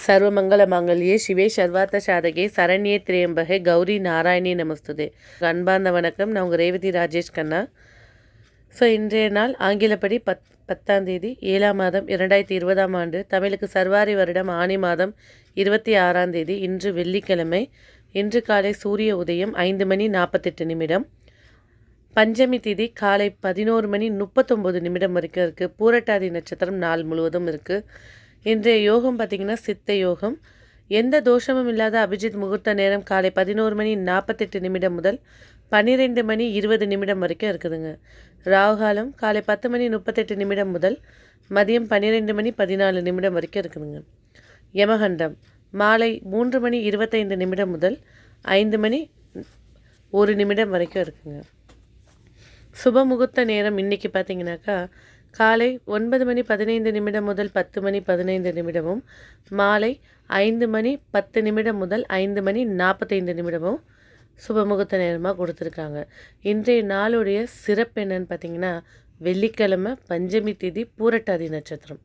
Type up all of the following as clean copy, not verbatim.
சர்வமங்கல மாங்கல்யே சிவே சர்வார்த்த சாதகே சரண்யே திரியம்பகே கௌரி நாராயணி நமஸ்துதே. அன்பார்ந்த வணக்கம். நான் உங்கள் ரேவதி ராஜேஷ் கண்ணா. ஸோ இன்றைய நாள் ஆங்கிலப்படி 10ஆம் தேதி 7ஆம் மாதம் 2020ஆம் ஆண்டு, தமிழுக்கு சர்வாரி வருடம் ஆனி மாதம் 26ஆம் தேதி, இன்று வெள்ளிக்கிழமை. இன்று காலை சூரிய உதயம் 5 மணி 48 நிமிடம். பஞ்சமி திதி காலை 11 மணி 39 நிமிடம் வரைக்கும் இருக்குது. பூரட்டாதி நட்சத்திரம் நாள் முழுவதும் இருக்குது. இன்றைய யோகம் பார்த்திங்கன்னா சித்த யோகம். எந்த தோஷமும் இல்லாத அபிஜித் முகூர்த்த நேரம் காலை 11 மணி 48 நிமிடம் முதல் 12 மணி 20 நிமிடம் வரைக்கும் இருக்குதுங்க. ராகுகாலம் காலை 10 மணி 38 நிமிடம் முதல் மதியம் 12 மணி 14 நிமிடம் வரைக்கும் இருக்குதுங்க. யமகண்டம் மாலை 3 மணி 25 நிமிடம் முதல் 5 மணி 1 நிமிடம் வரைக்கும் இருக்குங்க. சுப முகூர்த்த நேரம் இன்றைக்கி பார்த்திங்கனாக்கா காலை 9 மணி 15 நிமிடம் முதல் 10 மணி 15 நிமிடமும், மாலை 5 மணி 10 நிமிடம் முதல் 5 மணி 45 நிமிடமும் சுபமுகூர்த்த நேரமாக கொடுத்துருக்காங்க. இன்றைய நாளுடைய சிறப்பு என்னன்னு பார்த்திங்கன்னா, வெள்ளிக்கிழமை பஞ்சமி திதி பூரட்டாதி நட்சத்திரம்,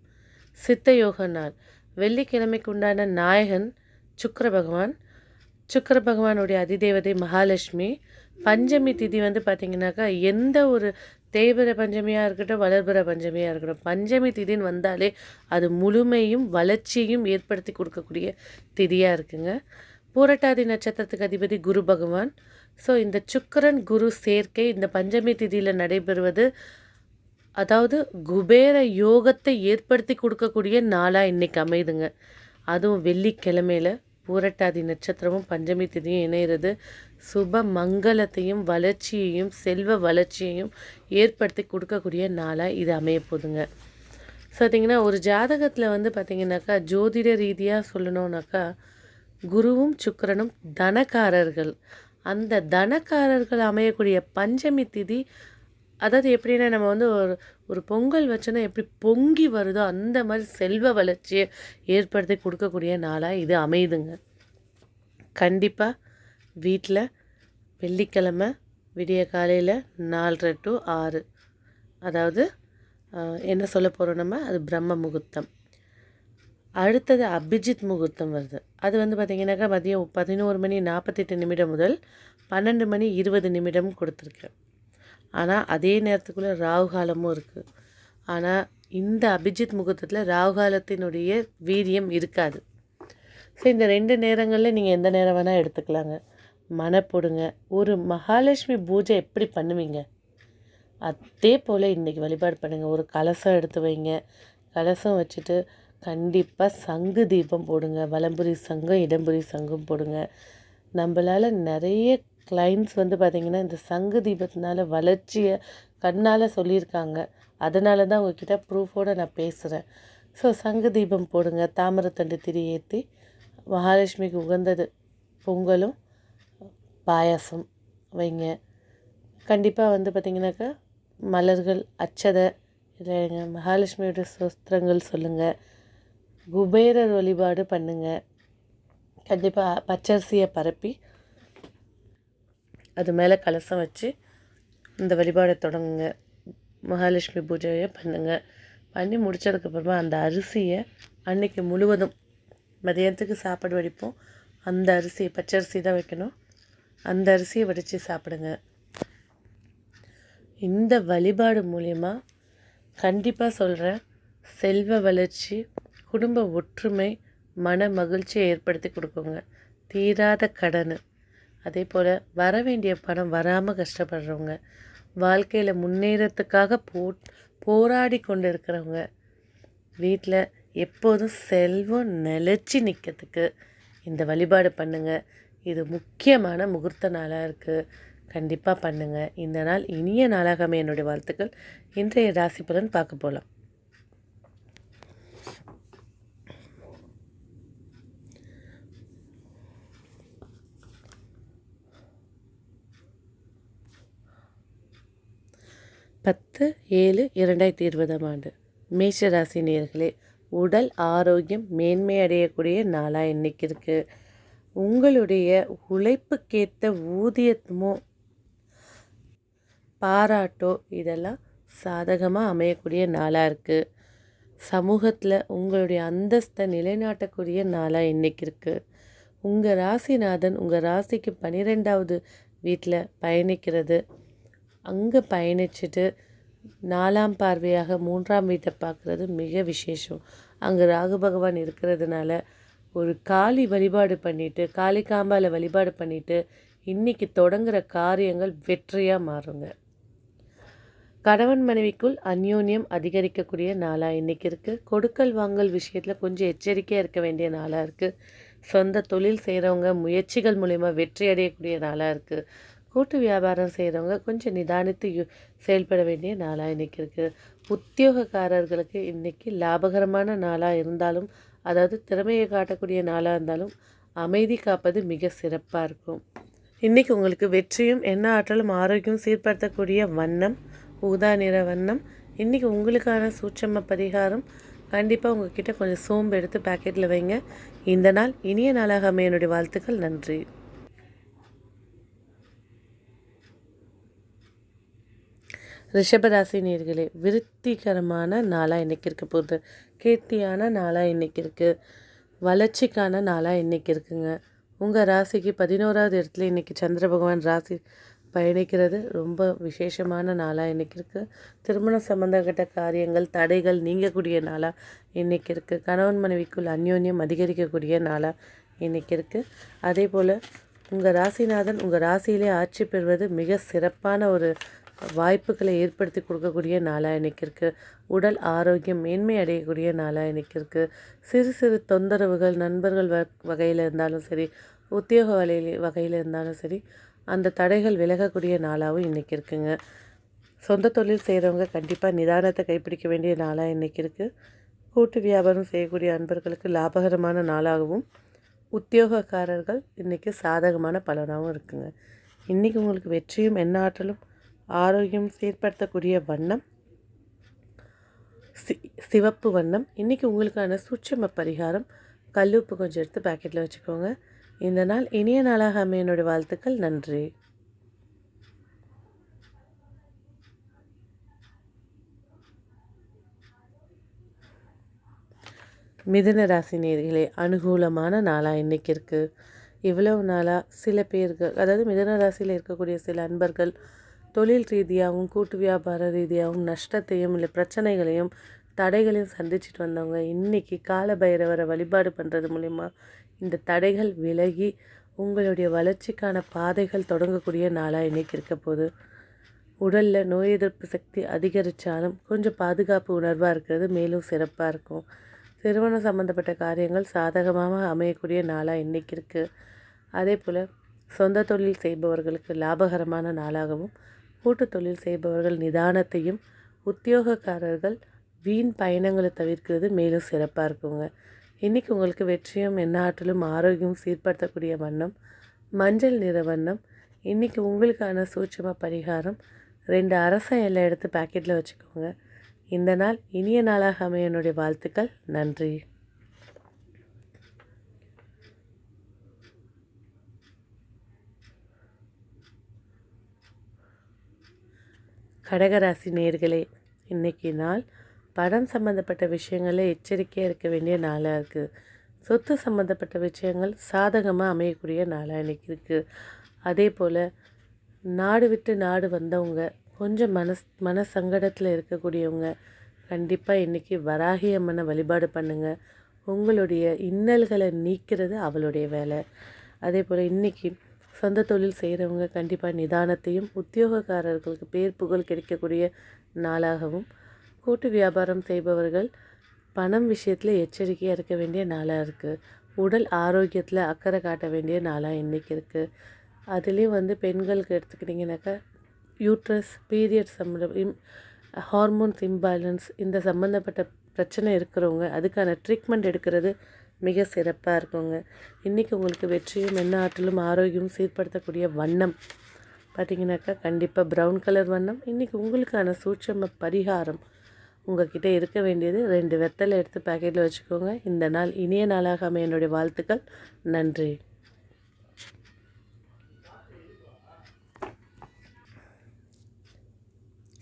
சித்த யோக நாள். வெள்ளிக்கிழமைக்கு உண்டான நாயகன் சுக்கிர பகவான். சுக்கிர பகவானுடைய அதிதேவதை மகாலட்சுமி. பஞ்சமி திதி பார்த்திங்கனாக்கா எந்த ஒரு தேய்பிற பஞ்சமியாக இருக்கட்டும், வளர்பிற பஞ்சமியாக இருக்கட்டும், பஞ்சமி திதின்னு வந்தாலே அது முழுமையும் வளர்ச்சியும் ஏற்படுத்தி கொடுக்கக்கூடிய திதியாக இருக்குங்க. பூரட்டாதி நட்சத்திரத்துக்கு அதிபதி குரு பகவான். ஸோ இந்த சுக்கிரன் குரு சேர்க்கை இந்த பஞ்சமி திதியில் நடைபெறுவது, அதாவது குபேர யோகத்தை ஏற்படுத்தி கொடுக்கக்கூடிய நாளாக இன்றைக்கி அமைதுங்க. அதுவும் வெள்ளிக்கிழமையில் பூரட்டாதி நட்சத்திரமும் பஞ்சமி திதியும் இணைகிறது. சுப மங்களத்தையும் வளர்ச்சியையும் செல்வ வளர்ச்சியையும் ஏற்படுத்தி கொடுக்கக்கூடிய நாளாக இது அமையப்போகுதுங்க. ஸோ பார்த்திங்கன்னா ஒரு ஜாதகத்தில் பார்த்திங்கனாக்கா ஜோதிட ரீதியாக சொல்லணுன்னாக்கா குருவும் சுக்கிரனும் தனக்காரர்கள். அந்த தனக்காரர்கள் அமையக்கூடிய பஞ்சமி திதி, அதாவது எப்படின்னா நம்ம ஒரு பொங்கல் வச்சோன்னா எப்படி பொங்கி வருதோ அந்த மாதிரி செல்வ வளர்ச்சியை ஏற்படுத்தி கொடுக்கக்கூடிய நாளாக இது அமையுதுங்க. கண்டிப்பாக வீட்டில் வெள்ளிக்கிழமை விடிய காலையில் 4:30 to 6, அதாவது என்ன சொல்ல போகிறோம் நம்ம, அது பிரம்ம முகூர்த்தம். அடுத்தது அபிஜித் முகூர்த்தம் வருது. அது பார்த்திங்கனாக்கா மதியம் 11 மணி 48 நிமிடம் முதல் 12 மணி 20 நிமிடம் கொடுத்துருக்கேன். ஆனால் அதே நேரத்துக்குள்ளே ராகுகாலமும் இருக்குது. ஆனால் இந்த அபிஜித் முகூர்த்தத்தில் ராகுகாலத்தினுடைய வீரியம் இருக்காது. ஸோ இந்த 2 நேரங்களில் நீங்கள் எந்த நேரம் வேணால் எடுத்துக்கலாங்க. மனப்போடுங்க. ஒரு மகாலட்சுமி பூஜை எப்படி பண்ணுவீங்க அதே போல் இன்றைக்கி வழிபாடு பண்ணுங்கள். ஒரு கலசம் எடுத்து வைங்க. கலசம் வச்சுட்டு கண்டிப்பாக சங்கு தீபம் போடுங்க. வலம்புரி சங்கம் இடம்புரி சங்கம் போடுங்க. நம்மளால் நிறைய கிளைண்ட்ஸ் பார்த்திங்கன்னா இந்த சங்கு தீபத்தினால வளர்ச்சியை கண்ணால் சொல்லியிருக்காங்க. அதனால தான் உங்ககிட்ட ப்ரூஃபோடு நான் பேசுகிறேன். ஸோ சங்கு தீபம் போடுங்க. தாமரத்தண்டு திரி ஏற்றி மகாலட்சுமிக்கு உகந்தது பொங்கலும் பாயாசம் வைங்க. கண்டிப்பாக பார்த்திங்கனாக்கா மலர்கள், அச்சதை இல்லைங்க, மகாலட்சுமியோட ஸ்தோத்திரங்கள் சொல்லுங்கள். குபேரர் வழிபாடு பண்ணுங்கள். கண்டிப்பாக பச்சரிசியை பரப்பி அது மேலே கலசம் வச்சு இந்த வழிபாடை தொடங்குங்க. மகாலட்சுமி பூஜையை பண்ணுங்கள். பண்ணி முடித்ததுக்கப்புறமா அந்த அரிசியை அன்றைக்கி முழுவதும் மதியானத்துக்கு சாப்பாடு வடிப்போம். அந்த அரிசி பச்சரிசி தான் வைக்கணும். அந்த அரிசியை வடித்து சாப்பிடுங்க. இந்த வழிபாடு மூலயமா கண்டிப்பாக சொல்கிறேன், செல்வ வளர்ச்சி, குடும்ப ஒற்றுமை, மன மகிழ்ச்சியை ஏற்படுத்தி கொடுக்குங்க. தீராத கடன், அதே போல் வர வேண்டிய பணம் வராமல் கஷ்டப்படுறவங்க, வாழ்க்கையில் முன்னேறத்துக்காக போராடி கொண்டு இருக்கிறவங்க, வீட்டில் எப்போதும் செல்வம் நிலச்சி நிற்கிறதுக்கு இந்த வழிபாடு பண்ணுங்கள். இது முக்கியமான முகூர்த்த நாளாக இருக்குது. கண்டிப்பாக பண்ணுங்கள். இந்த நாள் இனிய நாளாக அமைய என்னுடைய வாழ்த்துக்கள். இன்றைய ராசி பலன் பார்க்க போகலாம். பத்து 7/2020 மேஷ ராசி நேயர்களே, உடல் ஆரோக்கியம் மேன்மை அடையக்கூடிய நாளாக இன்றைக்கி இருக்குது. உங்களுடைய உழைப்புக்கேற்ற ஊதியமோ பாராட்டோ இதெல்லாம் சாதகமாக அமையக்கூடிய நாளாக இருக்குது. சமூகத்தில் உங்களுடைய அந்தஸ்தை நிலைநாட்டக்கூடிய நாளாக இன்றைக்கி இருக்குது. உங்கள் ராசிநாதன் உங்கள் ராசிக்கு 12வது வீட்டில் பயணிக்கிறது. அங்கே பயணிச்சுட்டு 4ஆம் பார்வையாக 3ஆம் வீட்டை பார்க்குறது மிக விசேஷம். அங்கே ராகு பகவான் இருக்கிறதுனால ஒரு காளி வழிபாடு பண்ணிவிட்டு, காளிகாம்பாவில் வழிபாடு பண்ணிவிட்டு இன்றைக்கி தொடங்குகிற காரியங்கள் வெற்றியாக மாறுங்க. கணவன் மனைவிக்குள் அந்யோன்யம் அதிகரிக்கக்கூடிய நாளாக இன்றைக்கி இருக்குது. கொடுக்கல் வாங்கல் விஷயத்தில் கொஞ்சம் எச்சரிக்கையாக இருக்க வேண்டிய நாளாக இருக்குது. சொந்த தொழில் செய்கிறவங்க முயற்சிகள் மூலிமா வெற்றி அடையக்கூடிய நாளாக இருக்குது. கூட்டு வியாபாரம் செய்கிறவங்க கொஞ்சம் நிதானித்து செயல்பட வேண்டிய நாளாக இன்றைக்கி இருக்குது. உத்தியோகக்காரர்களுக்கு இன்றைக்கி லாபகரமான நாளாக இருந்தாலும், அதாவது திறமையை காட்டக்கூடிய நாளாக இருந்தாலும் அமைதி காப்பது மிக சிறப்பாக இருக்கும். இன்றைக்கி உங்களுக்கு வெற்றியும் எண்ண ஆற்றலும் ஆரோக்கியம் சீர்படுத்தக்கூடிய வண்ணம் ஊதா நிற வண்ணம். இன்றைக்கி உங்களுக்கான சூட்சம பரிகாரம், கண்டிப்பாக உங்கள்கிட்ட கொஞ்சம் சோம்பு எடுத்து பேக்கெட்டில் வைங்க. இந்த நாள் இனிய நாளாக அமைய என்னுடைய வாழ்த்துக்கள். நன்றி. ரிஷபராசி நேயர்களே, விருத்திகரமான நாளாக இன்றைக்கி இருக்க போகுது. கீர்த்தியான நாளாக இன்றைக்கி இருக்குது. வளர்ச்சிக்கான நாளாக இன்றைக்கி இருக்குங்க. உங்கள் ராசிக்கு 11வது இடத்துல இன்றைக்கி சந்திர பகவான் ராசி பயணிக்கிறது ரொம்ப விசேஷமான நாளாக இன்றைக்கி இருக்குது. திருமணம் சம்பந்தப்பட்ட காரியங்கள் தடைகள் நீங்கக்கூடிய நாளாக இன்றைக்கி இருக்குது. கணவன் மனைவிக்குள் அந்யோன்யம் அதிகரிக்கக்கூடிய நாளாக இன்றைக்கி இருக்குது. அதே போல் உங்கள் ராசிநாதன் உங்கள் ராசியிலே ஆட்சி பெறுவது மிக சிறப்பான ஒரு வாய்ப்புகளை ஏற்படுத்தி கொடுக்கக்கூடிய நாளாக இன்றைக்கி இருக்குது. உடல் ஆரோக்கியம் மேன்மை அடையக்கூடிய நாளாக இன்றைக்கி இருக்குது. சிறு சிறு தொந்தரவுகள் நண்பர்கள் வகையில் இருந்தாலும் சரி, உத்தியோக வகையில் இருந்தாலும் சரி, அந்த தடைகள் விலகக்கூடிய நாளாகவும் இன்றைக்கி இருக்குங்க. சொந்த தொழில் செய்கிறவங்க கண்டிப்பாக நிதானத்தை கைப்பிடிக்க வேண்டிய நாளாக இன்றைக்கி இருக்குது. கூட்டு வியாபாரம் செய்யக்கூடிய அன்பர்களுக்கு லாபகரமான நாளாகவும், உத்தியோகக்காரர்கள் இன்றைக்கி சாதகமான பலனாகவும் இருக்குங்க. இன்றைக்கி உங்களுக்கு வெற்றியும் எண்ணாற்றலும் ஆரோக்கியம் சீர்படுத்தக்கூடிய வண்ணம் சிவப்பு வண்ணம். இன்றைக்கி உங்களுக்கான சூட்சும பரிகாரம், கல்லுப்பு கொஞ்சம் எடுத்து பேக்கெட்டில் வச்சுக்கோங்க. இந்த நாள் இனிய நாளாக அமைய என்னுடைய வாழ்த்துக்கள். நன்றி. மிதுன ராசி நேயர்களே, அனுகூலமான நாளாக இன்றைக்கி இருக்குது. இவ்வளவு நாளாக சில பேர்கள், அதாவது மிதுன ராசியில் இருக்கக்கூடிய சில அன்பர்கள் தொழில் ரீதியாகவும் கூட்டு வியாபார ரீதியாகவும் நஷ்டத்தையும் இல்லை பிரச்சனைகளையும் தடைகளையும் சந்திச்சுட்டு வந்தவங்க இன்றைக்கி கால பைரவரை வழிபாடு பண்ணுறது மூலிமா இந்த தடைகள் விலகி உங்களுடைய வளர்ச்சிக்கான பாதைகள் தொடங்கக்கூடிய நாளாக இன்றைக்கி இருக்க போகுது. உடலில் நோய் எதிர்ப்பு சக்தி அதிகரித்தாலும் கொஞ்சம் பாதுகாப்பு உணர்வாக இருக்கிறது மேலும் சிறப்பாக இருக்கும். திருமணம் சம்மந்தப்பட்ட காரியங்கள் சாதகமாக அமையக்கூடிய நாளாக இன்றைக்கி இருக்குது. அதே போல் சொந்த தொழில் செய்பவர்களுக்கு லாபகரமான நாளாகவும், கூட்டு தொழில் செய்பவர்கள் நிதானத்தையும், உத்தியோகக்காரர்கள் வீண் பயணங்களை தவிர்க்கிறது மேலும் சிறப்பாக இருக்குங்க. இன்றைக்கி உங்களுக்கு வெற்றியும் எண்ணாற்றலும் ஆரோக்கியம் சீர்படுத்தக்கூடிய வண்ணம் மஞ்சள் நிற வண்ணம். இன்றைக்கி உங்களுக்கான சூட்சும பரிகாரம், 2 அரச இலை எடுத்து பேக்கெட்டில் வச்சுக்கோங்க. இந்த நாள் இனிய நாளாக அமைய என்னுடைய வாழ்த்துக்கள். நன்றி. கடகராசி நேயர்களே, இன்றைக்கி நாள் பணம் சம்மந்தப்பட்ட விஷயங்களில் எச்சரிக்கையாக இருக்க வேண்டிய நாளாக இருக்குது. சொத்து சம்மந்தப்பட்ட விஷயங்கள் சாதகமாக அமையக்கூடிய நாளாக இன்றைக்கி இருக்குது. அதே போல் நாடு விட்டு நாடு வந்தவங்க, கொஞ்சம் மன சங்கடத்தில் இருக்கக்கூடியவங்க கண்டிப்பாக இன்றைக்கி வராகி அம்மனை வழிபாடு பண்ணுங்கள். உங்களுடைய இன்னல்களை நீக்கிறது அவளுடைய வேலை. அதே போல் இன்றைக்கி சொந்த தொழில் செய்கிறவங்க கண்டிப்பாக நிதானத்தையும், உத்தியோகக்காரர்களுக்கு பேர் புகழ் கிடைக்கக்கூடிய நாளாகவும், கூட்டு வியாபாரம் செய்பவர்கள் பணம் விஷயத்தில் எச்சரிக்கையாக இருக்க வேண்டிய நாளாக இருக்குது. உடல் ஆரோக்கியத்தில் அக்கறை காட்ட வேண்டிய நாளாக இன்றைக்கி இருக்குது. அதுலேயும் பெண்களுக்கு எடுத்துக்கிட்டிங்கனாக்கா யூட்ரஸ் பீரியட்ஸ் ஹார்மோன்ஸ் இம்பேலன்ஸ் இந்த சம்மந்தப்பட்ட பிரச்சனை இருக்கிறவங்க அதுக்கான ட்ரீட்மெண்ட் எடுக்கிறது மிக சிறப்பாக இருக்குங்க. இன்றைக்கி உங்களுக்கு வெற்றியும் எண்ண ஆற்றலும் ஆரோக்கியமும் சீர்படுத்தக்கூடிய வண்ணம் பார்த்திங்கனாக்கா கண்டிப்பாக ப்ரௌன் கலர் வண்ணம். இன்றைக்கி உங்களுக்கான சூட்சம பரிகாரம், உங்கள்கிட்ட இருக்க வேண்டியது 2 வெத்தலை எடுத்து பேக்கெட்டில் வச்சுக்கோங்க. இந்த நாள் இனிய நாளாக அமைய என்னுடைய வாழ்த்துக்கள். நன்றி.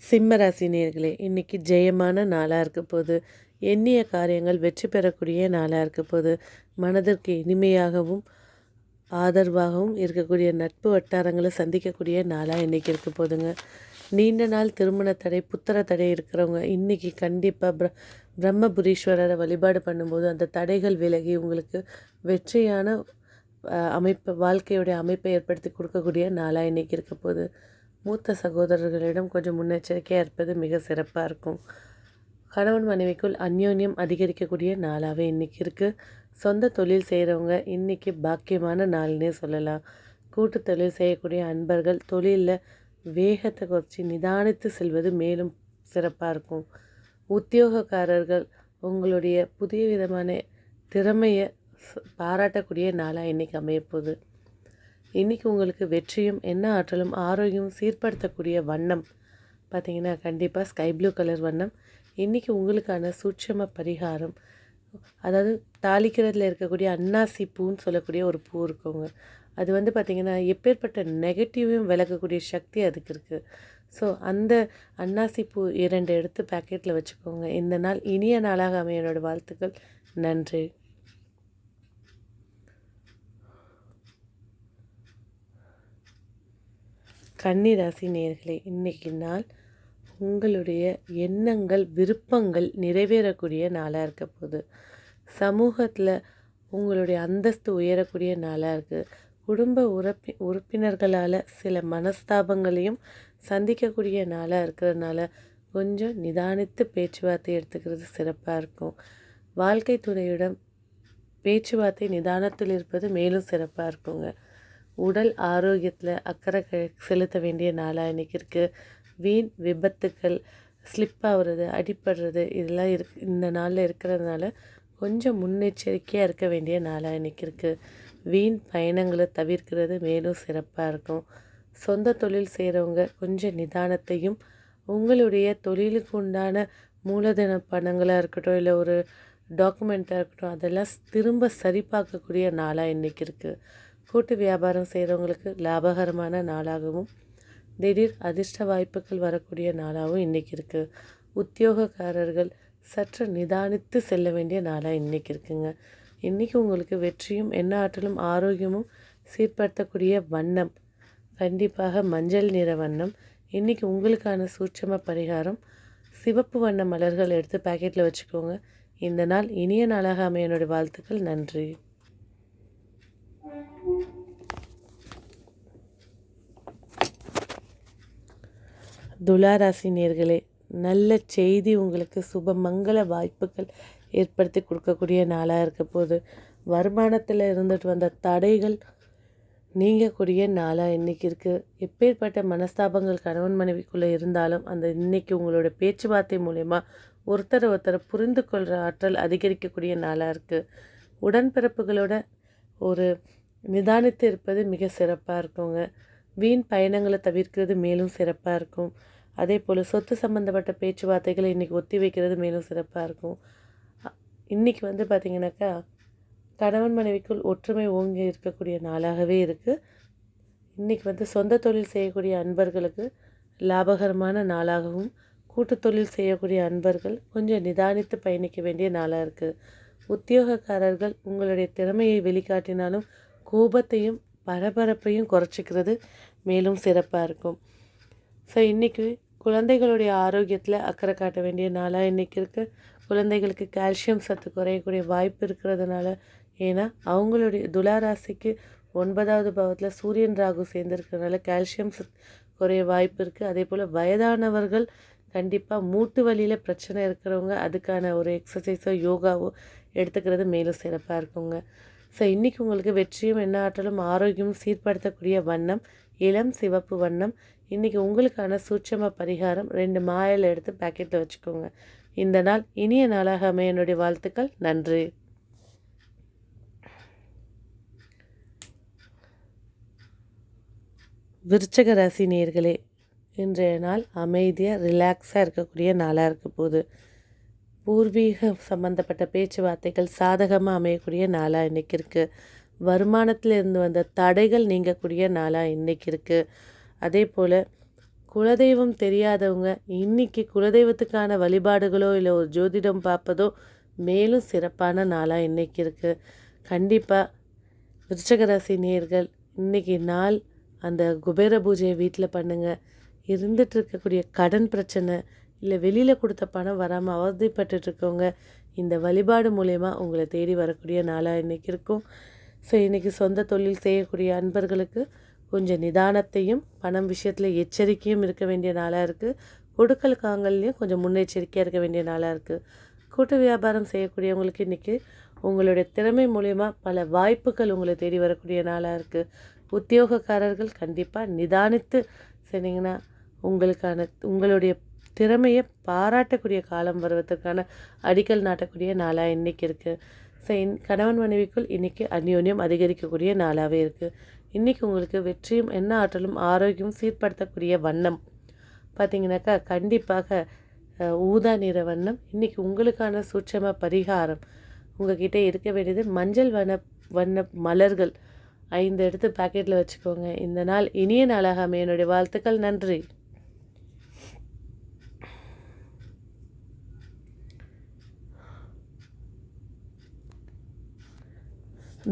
சிம்ம ராசி நேயர்களே, இன்றைக்கி ஜெயமான நாளாக இருக்க போகுது. எண்ணிய காரியங்கள் வெற்றி பெறக்கூடிய நாளாக இருக்க போகுது. மனதிற்கு இனிமையாகவும் ஆதரவாகவும் இருக்கக்கூடிய நட்பு வட்டாரங்களை சந்திக்கக்கூடிய நாளாக இன்றைக்கி இருக்க போகுதுங்க. நீண்ட நாள் திருமண தடை, புத்திர தடை இருக்கிறவங்க இன்றைக்கி கண்டிப்பாக பிரம்மபுரீஸ்வரரை வழிபாடு பண்ணும்போது அந்த தடைகள் விலகி உங்களுக்கு வெற்றியான அமைப்பு, வாழ்க்கையுடைய அமைப்பை ஏற்படுத்தி கொடுக்கக்கூடிய நாளாக இன்றைக்கி இருக்க போகுது. மூத்த சகோதரர்களிடம் கொஞ்சம் முன்னெச்சரிக்கையாக இருப்பது மிக சிறப்பாக இருக்கும். கணவன் மனைவிக்குள் அந்யோன்யம் அதிகரிக்கக்கூடிய நாளாகவே இன்றைக்கி இருக்குது. சொந்த தொழில் செய்கிறவங்க இன்றைக்கி பாக்கியமான நாள்னே சொல்லலாம். கூட்டு தொழில் செய்யக்கூடிய அன்பர்கள் தொழிலில் வேகத்தை குறைச்சி நிதானித்து செல்வது மேலும் சிறப்பாக இருக்கும். உத்தியோகக்காரர்கள் உங்களுடைய புதிய விதமான திறமையை பாராட்டக்கூடிய நாளாக இன்றைக்கி அமையப்போகுது. இன்றைக்கி உங்களுக்கு வெற்றியும் என்ன ஆற்றலும் ஆரோக்கியமும் சீர்படுத்தக்கூடிய வண்ணம் பார்த்திங்கன்னா கண்டிப்பாக ஸ்கை ப்ளூ கலர் வண்ணம். இன்றைக்கி உங்களுக்கான சூட்சம பரிகாரம், அதாவது தாளிக்கிறதுல இருக்கக்கூடிய அன்னாசி பூன்னு சொல்லக்கூடிய ஒரு பூ இருக்குங்க. அது வந்து பார்த்திங்கன்னா எப்பேற்பட்ட நெகட்டிவையும் விலகக்கூடிய சக்தி அதுக்கு இருக்குது. ஸோ அந்த அன்னாசி பூ 2 எடுத்து பேக்கெட்டில் வச்சுக்கோங்க. இந்த நாள் இனிய நாளாக அமைய என்னோட வாழ்த்துக்கள். நன்றி. கன்னி ராசி நேயர்களே, இன்றைக்கி நாள் உங்களுடைய எண்ணங்கள் விருப்பங்கள் நிறைவேறக்கூடிய நாளாக இருக்க போகுது. சமூகத்தில் உங்களுடைய அந்தஸ்து உயரக்கூடிய நாளாக இருக்குது. குடும்ப உறுப்பினர்களால் சில மனஸ்தாபங்களையும் சந்திக்கக்கூடிய நாளாக இருக்கிறதுனால கொஞ்சம் நிதானித்து பேச்சுவார்த்தை எடுத்துக்கிறது சிறப்பாக இருக்கும். வாழ்க்கை துணையிடம் பேச்சுவார்த்தை நிதானத்தில் இருப்பது மேலும் சிறப்பாக இருக்குங்க. உடல் ஆரோக்கியத்தில் அக்கறை செலுத்த வேண்டிய நாளாக இன்றைக்கி இருக்குது. வீண் விபத்துக்கள், ஸ்லிப் ஆகுறது, அடிப்படுறது இதெல்லாம் இந்த நாளில் இருக்கிறதுனால கொஞ்சம் முன்னெச்சரிக்கையாக இருக்க வேண்டிய நாளாக இன்றைக்கி இருக்குது. வீண் பயணங்களை தவிர்க்கிறது மேலும் சிறப்பாக இருக்கும். சொந்த தொழில் செய்கிறவங்க கொஞ்சம் நிதானத்தையும், உங்களுடைய தொழிலுக்கு உண்டான மூலதன பணங்களாக இருக்கட்டும், இல்லை ஒரு டாக்குமெண்ட்டாக இருக்கட்டும், அதெல்லாம் திரும்ப சரிபார்க்கக்கூடிய நாளாக இன்றைக்கி இருக்குது. கூட்டு வியாபாரம் செய்கிறவங்களுக்கு லாபகரமான நாளாகவும் திடீர் அதிர்ஷ்ட வாய்ப்புகள் வரக்கூடிய நாளாகவும் இன்றைக்கி இருக்குது. உத்தியோகக்காரர்கள் சற்று நிதானித்து செல்ல வேண்டிய நாளாக இன்றைக்கி இருக்குங்க. இன்றைக்கி உங்களுக்கு வெற்றியும் என்ன ஆற்றலும் ஆரோக்கியமும் சீர்படுத்தக்கூடிய வண்ணம் கண்டிப்பாக மஞ்சள் நிற வண்ணம். இன்றைக்கி உங்களுக்கான சூட்சம பரிகாரம் சிவப்பு வண்ண மலர்கள் எடுத்து பேக்கெட்டில் வச்சுக்கோங்க. இந்த நாள் இனிய நாளாக அமைய என்னுடைய வாழ்த்துக்கள். நன்றி. துளாராசி நேயர்களே, நல்ல செய்தி உங்களுக்கு சுப மங்கள வாய்ப்புகள் ஏற்படுத்தி கொடுக்கக்கூடிய நாளாக இருக்க போது. வருமானத்தில் இருந்துட்டு வந்த தடைகள் நீங்கக்கூடிய நாளாக இன்றைக்கி இருக்குது. எப்பேற்பட்ட மனஸ்தாபங்கள் கணவன் மனைவிக்குள்ளே இருந்தாலும் அந்த இன்றைக்கி உங்களோட பேச்சுவார்த்தை மூலயமா ஒருத்தரை புரிந்து கொள்கிற ஆற்றல் அதிகரிக்கக்கூடிய நாளாக இருக்குது. உடன்பிறப்புகளோட ஒரு நிதானித்து இருப்பது மிக சிறப்பாக இருக்குங்க. வீண் பயணங்களை தவிர்க்கிறது மேலும் சிறப்பாக இருக்கும். அதே போல் சொத்து சம்மந்தப்பட்ட பேச்சுவார்த்தைகளை இன்றைக்கி ஒத்தி வைக்கிறது மேலும் சிறப்பாக இருக்கும். இன்றைக்கி வந்து பார்த்திங்கனாக்கா கணவன் மனைவிக்குள் ஒற்றுமை ஓங்கி இருக்கக்கூடிய நாளாகவே இருக்குது. இன்றைக்கி வந்து சொந்த தொழில் செய்யக்கூடிய அன்பர்களுக்கு லாபகரமான நாளாகவும், கூட்டு தொழில் செய்யக்கூடிய அன்பர்கள் கொஞ்சம் நிதானித்து பயணிக்க வேண்டிய நாளாக இருக்குது. உத்தியோகக்காரர்கள் உங்களுடைய திறமையை வெளிக்காட்டினாலும் கோபத்தையும் பரபரப்பையும் குறைச்சிக்கிறது மேலும் சிறப்பாக இருக்கும். ஸோ இன்றைக்கி குழந்தைகளுடைய ஆரோக்கியத்தில் அக்கறை காட்ட வேண்டிய நாளாக இன்றைக்கி இருக்குது. குழந்தைகளுக்கு கால்சியம் சத்து குறையக்கூடிய வாய்ப்பு இருக்கிறதுனால, ஏன்னா அவங்களுடைய துளாராசிக்கு 9வது பாவத்தில் சூரியன் ராகு சேர்ந்துருக்கிறதுனால கால்சியம் குறைய வாய்ப்பு இருக்குது. அதே போல் வயதானவர்கள் கண்டிப்பாக மூட்டு வலியில் பிரச்சனை இருக்கிறவங்க அதுக்கான ஒரு எக்ஸசைஸோ யோகாவோ எடுத்துக்கிறது மேலும் சிறப்பாக இருக்குங்க. ஸோ இன்றைக்கி உங்களுக்கு வெற்றியும் என்ன ஆற்றலும் ஆரோக்கியமும் சீர்படுத்தக்கூடிய வண்ணம் இளம் சிவப்பு வண்ணம். இன்றைக்கி உங்களுக்கான சூட்சம பரிகாரம் 2 மாயல் எடுத்து பேக்கெட்டில் வச்சுக்கோங்க. இந்த நாள் இனிய நாளாக அமைய என்னுடைய வாழ்த்துக்கள். நன்றி. விருச்சக ராசி நேயர்களே, இன்றைய நாள் அமைதியாக ரிலாக்ஸாக இருக்கக்கூடிய நாளாக இருக்க போகுது. பூர்வீக சம்மந்தப்பட்ட பேச்சுவார்த்தைகள் சாதகமாக அமையக்கூடிய நாளாக இன்றைக்கி இருக்குது. வருமானத்தில் இருந்து வந்த தடைகள் நீங்கக்கூடிய நாளாக இன்றைக்கி இருக்குது. அதே போல் குலதெய்வம் தெரியாதவங்க இன்றைக்கி குலதெய்வத்துக்கான வழிபாடுகளோ இல்லை ஒரு ஜோதிடம் பார்ப்பதோ மேலும் சிறப்பான நாளாக இன்றைக்கி இருக்குது. கண்டிப்பாக விருச்சிக ராசி நேயர்கள் இன்றைக்கி நாள் அந்த குபேர பூஜையை வீட்டில் பண்ணுங்கள். இருந்துட்டு இருக்கக்கூடிய கடன் பிரச்சனை இல்லை வெளியில் கொடுத்த பணம் வராமல் அவதிப்பட்டுருக்கவங்க இந்த வழிபாடு மூலயமா உங்களை தேடி வரக்கூடிய நாளாக இன்றைக்கி இருக்கும். ஸோ இன்றைக்கி சொந்த தொழில் செய்யக்கூடிய அன்பர்களுக்கு கொஞ்சம் நிதானத்தையும் பணம் விஷயத்தில் எச்சரிக்கையும் இருக்க வேண்டிய நாளாக இருக்குது. கொடுக்கல் காங்கல்லையும் கொஞ்சம் முன்னெச்சரிக்கையாக இருக்க வேண்டிய நாளாக இருக்குது. கூட்டு வியாபாரம் செய்யக்கூடியவங்களுக்கு இன்றைக்கி உங்களுடைய திறமை மூலயமா பல வாய்ப்புகள் உங்களை தேடி வரக்கூடிய நாளாக இருக்குது. உத்தியோகக்காரர்கள் கண்டிப்பாக நிதானித்து சொன்னீங்கன்னா உங்களுடைய திறமையை பாராட்டக்கூடிய காலம் வருவதற்கான அடிக்கல் நாட்டக்கூடிய நாளாக இன்றைக்கி இருக்குது. ஸோ கணவன் மனைவிக்குள் இன்றைக்கி அந்யோன்யம் அதிகரிக்கக்கூடிய நாளாகவே இருக்குது. இன்றைக்கி உங்களுக்கு வெற்றியும் என்ன ஆற்றலும் ஆரோக்கியம் சீர்படுத்தக்கூடிய வண்ணம் பார்த்திங்கனாக்கா கண்டிப்பாக ஊதா நிற வண்ணம். இன்றைக்கி உங்களுக்கான சூட்சம பரிகாரம் உங்கள்கிட்ட இருக்க வேண்டியது மஞ்சள் வண்ண மலர்கள் 5 எடுத்து பாக்கெட்டில் வச்சுக்கோங்க. இந்த நாள் இனிய நாளாக அமைய என்னுடைய வாழ்த்துக்கள். நன்றி.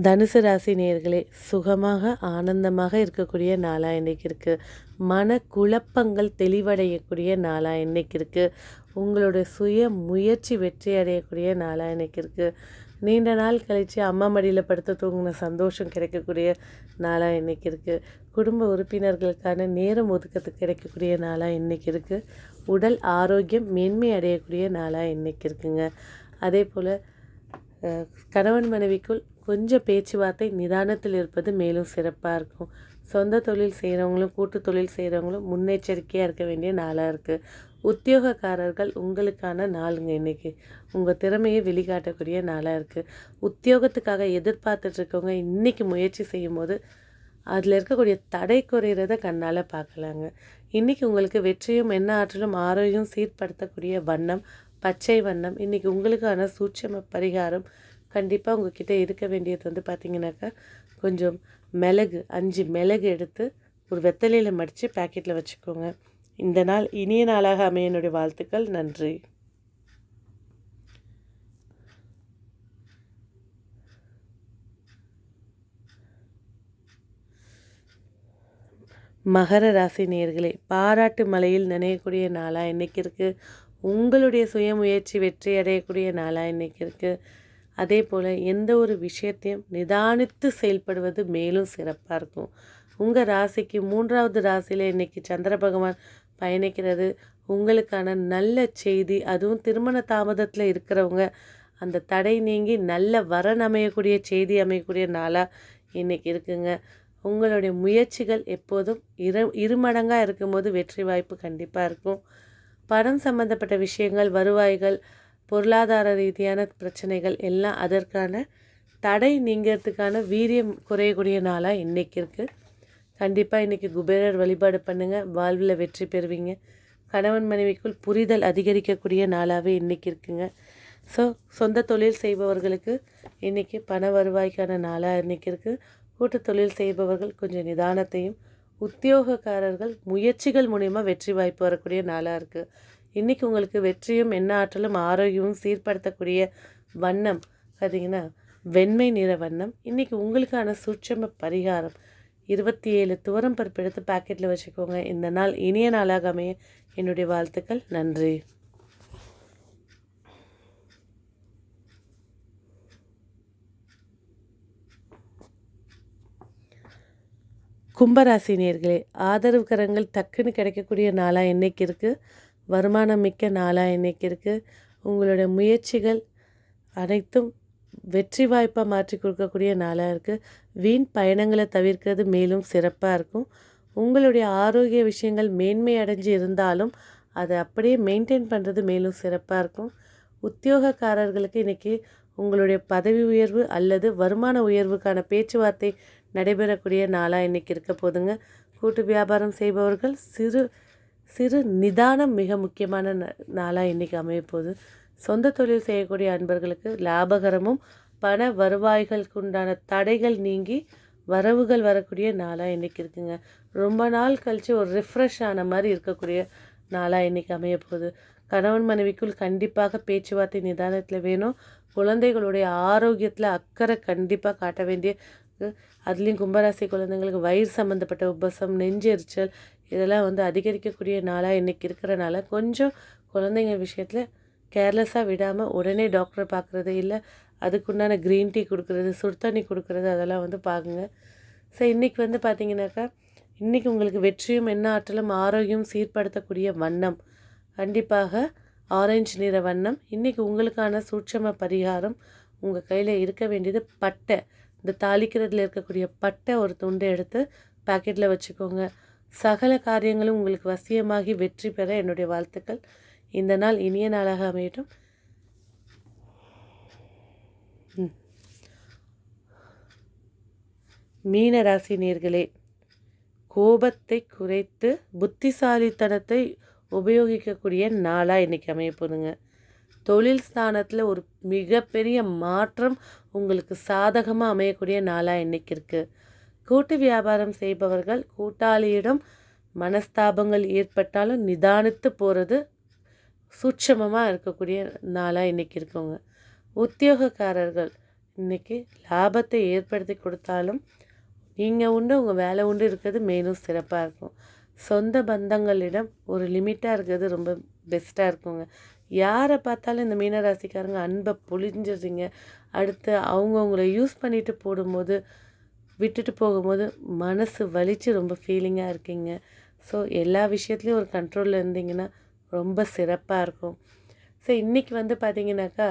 தனுசு ராசி நேயர்களே, சுகமாக ஆனந்தமாக இருக்கக்கூடிய நாளாக இன்றைக்கி இருக்குது. மன குழப்பங்கள் தெளிவடையக்கூடிய நாளாக இன்றைக்கி இருக்குது. உங்களுடைய சுய முயற்சி வெற்றி அடையக்கூடிய நாளாக இன்றைக்கி இருக்குது. நீண்ட நாள் கழித்து அம்மா மடியில் படுத்து தூங்கின சந்தோஷம் கிடைக்கக்கூடிய நாளாக இன்றைக்கி இருக்குது. குடும்ப உறுப்பினர்களுக்கான நேரம் ஒதுக்கத்துக்கு கிடைக்கக்கூடிய நாளாக இன்றைக்கி இருக்குது. உடல் ஆரோக்கியம் மேன்மை அடையக்கூடிய நாளாக இன்றைக்கி இருக்குங்க. அதே போல் கணவன் மனைவிக்குள் கொஞ்சம் பேச்சுவார்த்தை நிதானத்தில் இருப்பது மேலும் சிறப்பாக இருக்கும். சொந்த தொழில் செய்கிறவங்களும் கூட்டு தொழில் செய்கிறவங்களும் முன்னெச்சரிக்கையாக இருக்க வேண்டிய நாளாக இருக்குது. உத்தியோகக்காரர்கள் உங்களுக்கான நாளுங்க இன்றைக்கி. உங்கள் திறமையை வெளிக்காட்டக்கூடிய நாளாக இருக்குது. உத்தியோகத்துக்காக எதிர்பார்த்துட்ருக்கவங்க இன்றைக்கி முயற்சி செய்யும் போது அதில் இருக்கக்கூடிய தடை குறைகிறத கண்ணால் பார்க்கலாங்க. இன்றைக்கி உங்களுக்கு வெற்றியும் என்ன ஆற்றலும் ஆரோக்கியம் சீர்படுத்தக்கூடிய வண்ணம் பச்சை வண்ணம். இன்றைக்கி உங்களுக்கான சூட்சம பரிகாரம் கண்டிப்பாக உங்கள்கிட்ட இருக்க வேண்டியது பார்த்திங்கனாக்கா கொஞ்சம் மிளகு 5 மிளகு எடுத்து ஒரு வெத்தலையில் மடித்து பேக்கெட்டில் வச்சுக்கோங்க. இந்த நாள் இனிய நாளாக அமைய என்னுடைய வாழ்த்துக்கள். நன்றி. மகர ராசி நேயர்களே, பாராட்டு மலையில் நினையக்கூடிய நாளாக இன்றைக்கி இருக்குது. உங்களுடைய சுயமுயற்சி வெற்றி அடையக்கூடிய நாளாக இன்றைக்கி இருக்குது. அதே போல் எந்த ஒரு விஷயத்தையும் நிதானித்து செயல்படுவது மேலும் சிறப்பாக இருக்கும். உங்கள் ராசிக்கு 3வது ராசியில் இன்றைக்கி சந்திர பகவான் பயணிக்கிறது உங்களுக்கான நல்ல செய்தி. அதுவும் திருமண தாமதத்தில் இருக்கிறவங்க அந்த தடை நீங்கி நல்ல வரன் அமையக்கூடிய செய்தி அமையக்கூடிய நாளாக இன்றைக்கி இருக்குங்க. உங்களுடைய முயற்சிகள் எப்போதும் இருமடங்காக இருக்கும்போது வெற்றி வாய்ப்பு கண்டிப்பாக இருக்கும். பணம் சம்பந்தப்பட்ட விஷயங்கள் வருவாய்கள் பொருளாதார ரீதியான பிரச்சனைகள் எல்லாம் அதற்கான தடை நீங்கிறதுக்கான வீரியம் குறையக்கூடிய நாளாக இன்றைக்கி இருக்குது. கண்டிப்பாக இன்றைக்கி குபேரர் வழிபாடு பண்ணுங்கள், வாழ்வில் வெற்றி பெறுவீங்க. கணவன் மனைவிக்குள் புரிதல் அதிகரிக்கக்கூடிய நாளாகவே இன்றைக்கி இருக்குங்க. ஸோ சொந்த தொழில் செய்பவர்களுக்கு இன்றைக்கி பண வருவாய்க்கான நாளாக இன்றைக்கி இருக்குது. கூட்டு தொழில் செய்பவர்கள் கொஞ்சம் நிதானத்தையும், உத்தியோகக்காரர்கள் முயற்சிகள் மூலிமா வெற்றி வாய்ப்பு வரக்கூடிய நாளாக இருக்குது. இன்றைக்கி உங்களுக்கு வெற்றியும் என்ன ஆற்றலும் ஆரோக்கியமும் சீர்படுத்தக்கூடிய வண்ணம் பார்த்திங்கன்னா வெண்மை நிற வண்ணம். இன்றைக்கி உங்களுக்கான சூட்சம பரிகாரம் 27 துவரம் பருப்பு எடுத்து பேக்கெட்டில் வச்சுக்கோங்க. இந்த நாள் இனிய நாளாக அமைய என்னுடைய வாழ்த்துக்கள். நன்றி. கும்பராசி நேயர்களே, ஆதரவு கரங்கள் டக்குன்னு கிடைக்கக்கூடிய நாளாக இன்றைக்கி இருக்குது. வருமானம் மிக்க நாளாக இன்றைக்கி இருக்குது. உங்களுடைய முயற்சிகள் அனைத்தும் வெற்றி வாய்ப்பாக மாற்றி கொடுக்கக்கூடிய நாளாக இருக்குது. வீண் பயணங்களை தவிர்க்கிறது மேலும் சிறப்பாக இருக்கும். உங்களுடைய ஆரோக்கிய விஷயங்கள் மேன்மை அடைஞ்சு இருந்தாலும் அதை அப்படியே மெயின்டைன் பண்ணுறது மேலும் சிறப்பாக இருக்கும். உத்தியோகக்காரர்களுக்கு இன்றைக்கி உங்களுடைய பதவி உயர்வு அல்லது வருமான உயர்வுக்கான பேச்சுவார்த்தை நடைபெறக்கூடிய நாளாக இன்றைக்கி இருக்க போதுங்க. கூட்டு வியாபாரம் செய்பவர்கள் சிறு நிதானம் மிக முக்கியமான நாளாக இன்றைக்கி அமையப்போகுது. சொந்த தொழில் செய்யக்கூடிய அன்பர்களுக்கு லாபகரமும் பண வருவாய்களுக்கு உண்டான தடைகள் நீங்கி வரவுகள் வரக்கூடிய நாளாக இன்றைக்கி இருக்குங்க. ரொம்ப நாள் கழித்து ஒரு ரிஃப்ரெஷ் ஆன மாதிரி இருக்கக்கூடிய நாளாக இன்றைக்கி அமைய போகுது. கணவன் மனைவிக்குள் கண்டிப்பாக பேச்சுவார்த்தை நிதானத்தில் வேணும். குழந்தைகளுடைய ஆரோக்கியத்தில் அக்கறை கண்டிப்பாக காட்ட வேண்டிய அதுலேயும் கும்பராசி குழந்தைங்களுக்கு வயிறு சம்மந்தப்பட்ட உபசம், நெஞ்செரிச்சல் இதெல்லாம் வந்து அதிகரிக்கக்கூடிய நாளாக இன்றைக்கி இருக்கிறனால கொஞ்சம் குழந்தைங்க விஷயத்தில் கேர்லெஸ்ஸாக விடாமல் உடனே டாக்டரை பார்க்குறது, இல்லை அதுக்குண்டான க்ரீன் டீ கொடுக்குறது, சுடு தண்ணி கொடுக்குறது அதெல்லாம் வந்து பாருங்க. ஸோ இன்றைக்கி வந்து பார்த்திங்கனாக்கா இன்றைக்கி உங்களுக்கு வெற்றியும் என்ன ஆற்றலும் ஆரோக்கியம் சீர்படுத்தக்கூடிய வண்ணம் கண்டிப்பாக ஆரஞ்சு நிற வண்ணம். இன்றைக்கி உங்களுக்கான சூட்சம பரிகாரம் உங்கள் கையில் இருக்க வேண்டியது பட்டை. இந்த தாளிக்கிறதுல இருக்கக்கூடிய பட்டை ஒரு துண்டை எடுத்து பாக்கெட்டில் வச்சுக்கோங்க. சகல காரியங்களும் உங்களுக்கு வசியமாகி வெற்றி பெற என்னுடைய வாழ்த்துக்கள். இந்த நாள் இனிய நாளாக அமையட்டும். மீன ராசி நேயர்களே, கோபத்தை குறைத்து புத்திசாலித்தனத்தை உபயோகிக்கக்கூடிய நாளாக இன்றைக்கி அமைய போதுங்க. தொழில் ஸ்தானத்தில் ஒரு மிகப்பெரிய மாற்றம் உங்களுக்கு சாதகமாக அமையக்கூடிய நாளாக இன்றைக்கி இருக்குது. கூட்டு வியாபாரம் செய்பவர்கள் கூட்டாளியிடம் மனஸ்தாபங்கள் ஏற்பட்டாலும் நிதானித்து போகிறது சூட்சமமாக இருக்கக்கூடிய நாளாக இன்றைக்கி இருக்குங்க. உத்தியோகக்காரர்கள் இன்றைக்கி லாபத்தை ஏற்படுத்தி கொடுத்தாலும் நீங்கள் உண்டு உங்கள் வேலை உண்டு இருக்கிறது மேலும் சிறப்பாக இருக்கும். சொந்த பந்தங்களிடம் ஒரு லிமிட்டாக இருக்கிறது ரொம்ப பெஸ்ட்டாக இருக்குங்க. யாரை பார்த்தாலும் இந்த மீனராசிக்காரங்க அன்பை பொழிஞ்சிடுறீங்க. அடுத்து அவங்கள யூஸ் பண்ணிட்டு போடும்போது விட்டுட்டு போகும்போது மனசு வலித்து ரொம்ப ஃபீலிங்காக இருக்கீங்க. ஸோ எல்லா விஷயத்துலையும் ஒரு கண்ட்ரோலில் இருந்தீங்கன்னா ரொம்ப சிறப்பாக இருக்கும். ஸோ இன்றைக்கி வந்து பார்த்திங்கனாக்கா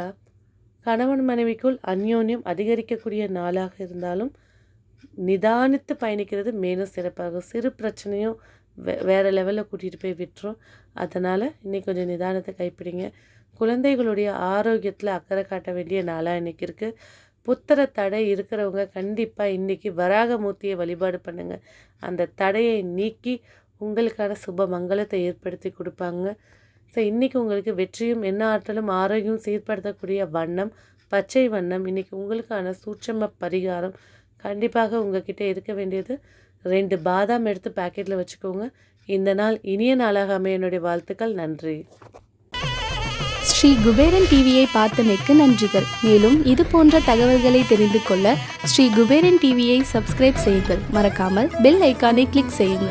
கணவன் மனைவிக்குள் அந்யோன்யம் அதிகரிக்கக்கூடிய நாளாக இருந்தாலும் நிதானித்து பயணிக்கிறது மேலும் சிறப்பாகும். சிறு பிரச்சனையும் வேறு லெவலில் கூட்டிகிட்டு போய் விட்டுரும். அதனால் இன்றைக்கி கொஞ்சம் நிதானத்தை கைப்பிடிங்க. குழந்தைகளுடைய ஆரோக்கியத்தில் அக்கறை காட்ட வேண்டிய நாளாக இன்றைக்கி இருக்குது. புத்திர தடை இருக்கிறவங்க கண்டிப்பாக இன்றைக்கி வராகமூர்த்தியை வழிபாடு பண்ணுங்கள். அந்த தடையை நீக்கி உங்களுக்கான சுப மங்களத்தை ஏற்படுத்தி கொடுப்பாங்க. ஸோ இன்றைக்கி உங்களுக்கு வெற்றியும் என்ன ஆற்றலும் ஆரோக்கியம் சீர்படுத்தக்கூடிய வண்ணம் பச்சை வண்ணம். இன்றைக்கி உங்களுக்கான சூட்சம பரிகாரம் கண்டிப்பாக உங்ககிட்ட இருக்க வேண்டியது 2 பாதாம் எடுத்து பாக்கெட்டில் வச்சுக்கோங்க. இந்த நாள் இனிய நாளாக அமைய என்னுடைய வாழ்த்துக்கள். நன்றி. ஸ்ரீ குபேரன் டிவியை பார்த்தமைக்கு நன்றிகள். மேலும் இது போன்ற தகவல்களை தெரிந்து கொள்ள ஸ்ரீ குபேரன் டிவியை சப்ஸ்கிரைப் செய்யுங்கள். மறக்காமல் பெல் ஐக்கானை கிளிக் செய்யுங்கள்.